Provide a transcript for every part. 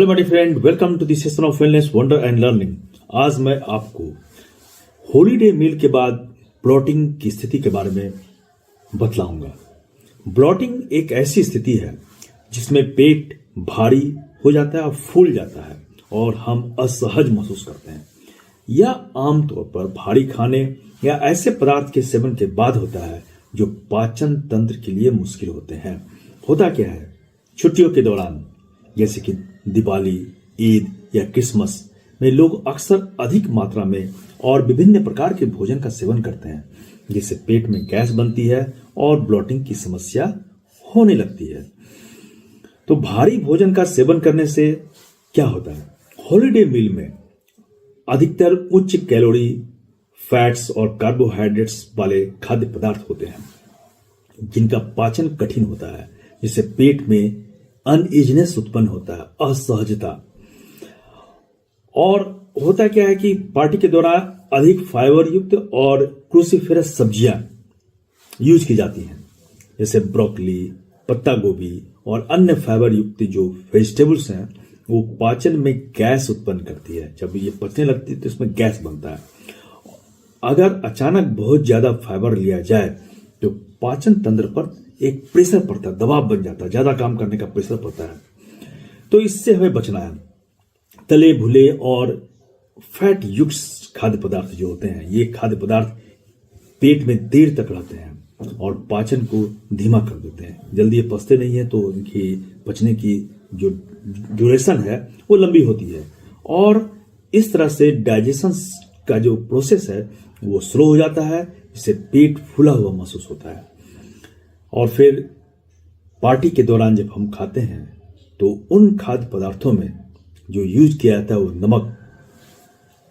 Hello my friend, welcome to the session of wellness wonder and learning. आज मैं आपको holiday मील के बाद ब्लोटिंग की स्थिति के बारे में बतलाऊंगा। ब्लोटिंग एक ऐसी स्थिति है जिसमें पेट भारी हो जाता है और फूल जाता है और हम असहज महसूस करते हैं। यह आमतौर पर भारी खाने या ऐसे पदार्थ के सेवन के बाद होता है जो पाचन तंत्र के लिए मुश्किल होते हैं। होता क्या है, छुट्टियों के दौरान जैसे कि दिवाली, ईद या क्रिसमस में लोग अक्सर अधिक मात्रा में और विभिन्न प्रकार के भोजन का सेवन करते हैं, जिससे पेट में गैस बनती है और ब्लोटिंग की समस्या होने लगती है। तो भारी भोजन का सेवन करने से क्या होता है? हॉलीडे मील में अधिकतर उच्च कैलोरी, फैट्स और कार्बोहाइड्रेट्स वाले खाद्य पदार्थ होते हैं जिनका पाचन कठिन होता है, जिससे पेट में अनइजनेस उत्पन्न होता है, असहजता। और होता क्या है कि पार्टी के दौरान अधिक फाइबर युक्त और क्रूसीफेरस सब्जियां यूज की जाती हैं, जैसे ब्रोकली, पत्ता गोभी और अन्य फाइबर युक्त जो वेजिटेबल्स हैं वो पाचन में गैस उत्पन्न करती है। जब ये पचने लगती है तो इसमें गैस बनता है। अगर अचानक बहुत ज्यादा फाइबर लिया जाए तो पाचन तंत्र पर एक प्रेशर पड़ता है, दबाव बन जाता है, ज्यादा काम करने का प्रेशर पड़ता है। तो इससे हमें बचना है। तले भुले और फैट युक्त खाद्य पदार्थ जो होते हैं, ये खाद्य पदार्थ पेट में देर तक रहते हैं और पाचन को धीमा कर देते हैं। जल्दी ये पचते नहीं है तो इनकी पचने की जो ड्यूरेशन है वो लंबी होती है और इस तरह से डाइजेशन का जो प्रोसेस है वो स्लो हो जाता है, जिससे पेट फूला हुआ महसूस होता है। और फिर पार्टी के दौरान जब हम खाते हैं तो उन खाद्य पदार्थों में जो यूज किया जाता है वो नमक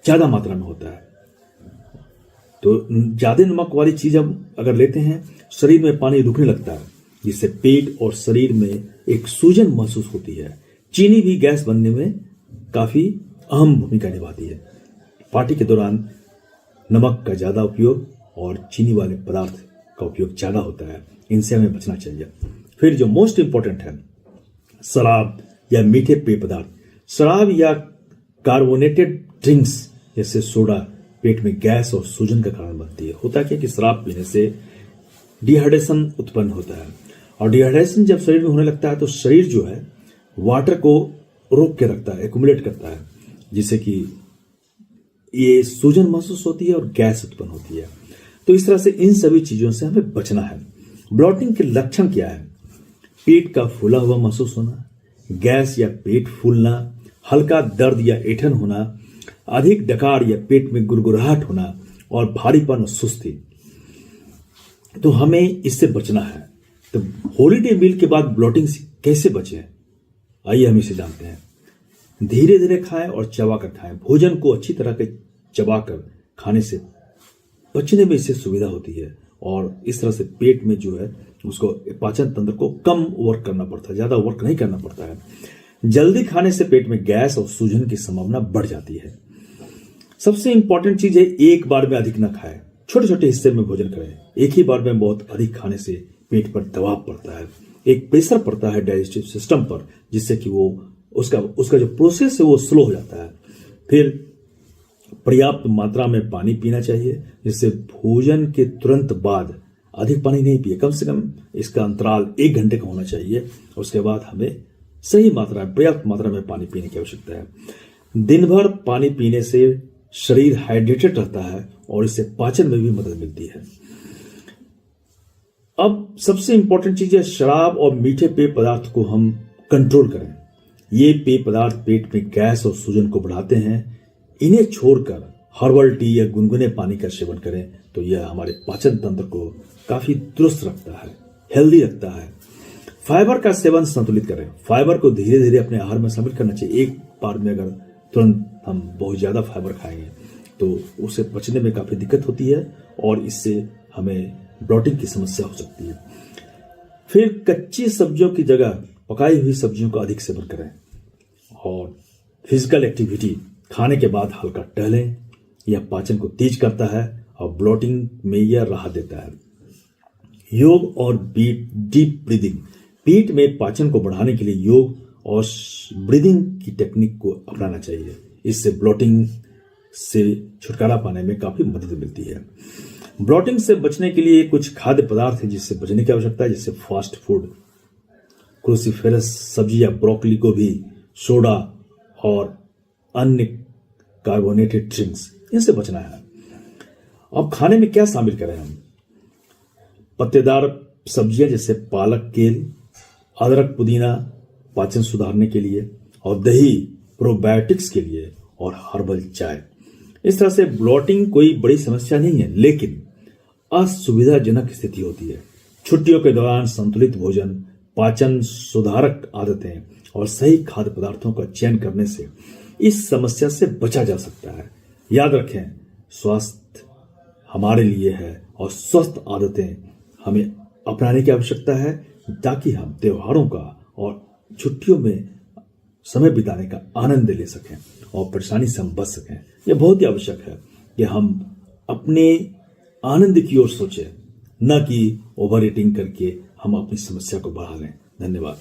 ज्यादा मात्रा में होता है। तो ज्यादा नमक वाली चीज हम अगर लेते हैं, शरीर में पानी रुकने लगता है, जिससे पेट और शरीर में एक सूजन महसूस होती है। चीनी भी गैस बनने में काफी अहम भूमिका निभाती है। पार्टी के दौरान नमक का ज्यादा उपयोग और चीनी वाले पदार्थ का उपयोग ज्यादा होता है, इनसे हमें बचना चाहिए। फिर जो मोस्ट इंपॉर्टेंट है, शराब या मीठे पेय पदार्थ। शराब या कार्बोनेटेड ड्रिंक्स जैसे सोडा पेट में गैस और सूजन का कारण बनती है। होता क्या कि शराब पीने से डिहाइड्रेशन उत्पन्न होता है और डिहाइड्रेशन जब शरीर में होने लगता है तो शरीर जो है वाटर को रोक के रखता है, एक्युमुलेट करता है, जिससे कि ये सूजन महसूस होती है और गैस उत्पन्न होती है। तो इस तरह से इन सभी चीजों से हमें बचना है। ब्लोटिंग के लक्षण क्या है? पेट का फूला हुआ महसूस होना, गैस या पेट फूलना, हल्का दर्द या ऐंठन होना, अधिक डकार या पेट में गुड़गुड़ाहट होना और भारीपन और सुस्ती। तो हमें इससे बचना है। तो हॉलीडे मील के बाद ब्लोटिंग से कैसे बचें? आइए हम इसे जानते हैं। धीरे धीरे खाएं और चबाकर खाएं। भोजन को अच्छी तरह के चबाकर खाने से पचने में इससे सुविधा होती है और इस तरह से पेट में जो है उसको पाचन तंत्र को कम वर्क करना पड़ता है, ज्यादा वर्क नहीं करना पड़ता है। जल्दी खाने से पेट में गैस और सूजन की संभावना बढ़ जाती है। सबसे इंपॉर्टेंट चीज है, एक बार में अधिक न खाएं, छोटे छोटे हिस्से में भोजन करें। एक ही बार में बहुत अधिक खाने से पेट पर दबाव पड़ता है, एक प्रेशर पड़ता है डाइजेस्टिव सिस्टम पर, जिससे कि वो उसका जो प्रोसेस है वो स्लो हो जाता है। फिर पर्याप्त मात्रा में पानी पीना चाहिए, जिससे भोजन के तुरंत बाद अधिक पानी नहीं पिए। कम से कम इसका अंतराल 1 घंटे का होना चाहिए। उसके बाद हमें सही मात्रा में, पर्याप्त मात्रा में पानी पीने की आवश्यकता है। दिन भर पानी पीने से शरीर हाइड्रेटेड रहता है और इससे पाचन में भी मदद मिलती है। अब सबसे इंपॉर्टेंट चीज है, शराब और मीठे पेय पदार्थ को हम कंट्रोल करें। ये पेय पदार्थ पेट में गैस और सूजन को बढ़ाते हैं। इन्हें छोड़कर हर्बल टी या गुनगुने पानी का सेवन करें तो यह हमारे पाचन तंत्र को काफी दुरुस्त रखता है, हेल्दी रखता है। फाइबर का सेवन संतुलित करें। फाइबर को धीरे धीरे अपने आहार में शामिल करना चाहिए। एक बार में अगर तुरंत हम बहुत ज्यादा फाइबर खाएंगे तो उसे पचने में काफी दिक्कत होती है और इससे हमें ब्लोटिंग की समस्या हो सकती है। फिर कच्ची सब्जियों की जगह पकाई हुई सब्जियों का अधिक सेवन करें और फिजिकल एक्टिविटी, खाने के बाद हल्का टहलें। यह पाचन को तेज करता है और ब्लोटिंग में यह राहत देता है। योग और डीप ब्रीदिंग। पेट में पाचन को बढ़ाने के लिए योग और ब्रीदिंग की टेक्निक को अपनाना चाहिए। इससे ब्लोटिंग से छुटकारा पाने में काफी मदद मिलती है। ब्लोटिंग से बचने के लिए कुछ खाद्य पदार्थ हैं जिससे बचने की आवश्यकता है, जैसे फास्ट फूड, क्रूसीफेरस सब्जियां, ब्रोकली, गोभी, सोडा और अन्य कार्बोनेटेड ड्रिंक्स, इनसे बचना है। अब खाने में क्या शामिल करें हम? पत्तेदार सब्जियां जैसे पालक, केल, अदरक, पुदीना पाचन सुधारने के लिए, और दही प्रोबायोटिक्स के लिए, और हर्बल चाय। इस तरह से ब्लोटिंग कोई बड़ी समस्या नहीं है, लेकिन असुविधाजनक स्थिति होती है। छुट्टियों के दौरान संतुलित भोजन, पाचन सुधारक आदतें और सही खाद्य पदार्थों का चयन करने से इस समस्या से बचा जा सकता है। याद रखें, स्वास्थ्य हमारे लिए है और स्वस्थ आदतें हमें अपनाने की आवश्यकता है, ताकि हम त्योहारों का और छुट्टियों में समय बिताने का आनंद ले सकें और परेशानी से हम बच सकें। यह बहुत ही आवश्यक है कि हम अपने आनंद की ओर सोचें, न कि ओवर ईटिंग करके हम अपनी समस्या को बढ़ा लें। धन्यवाद।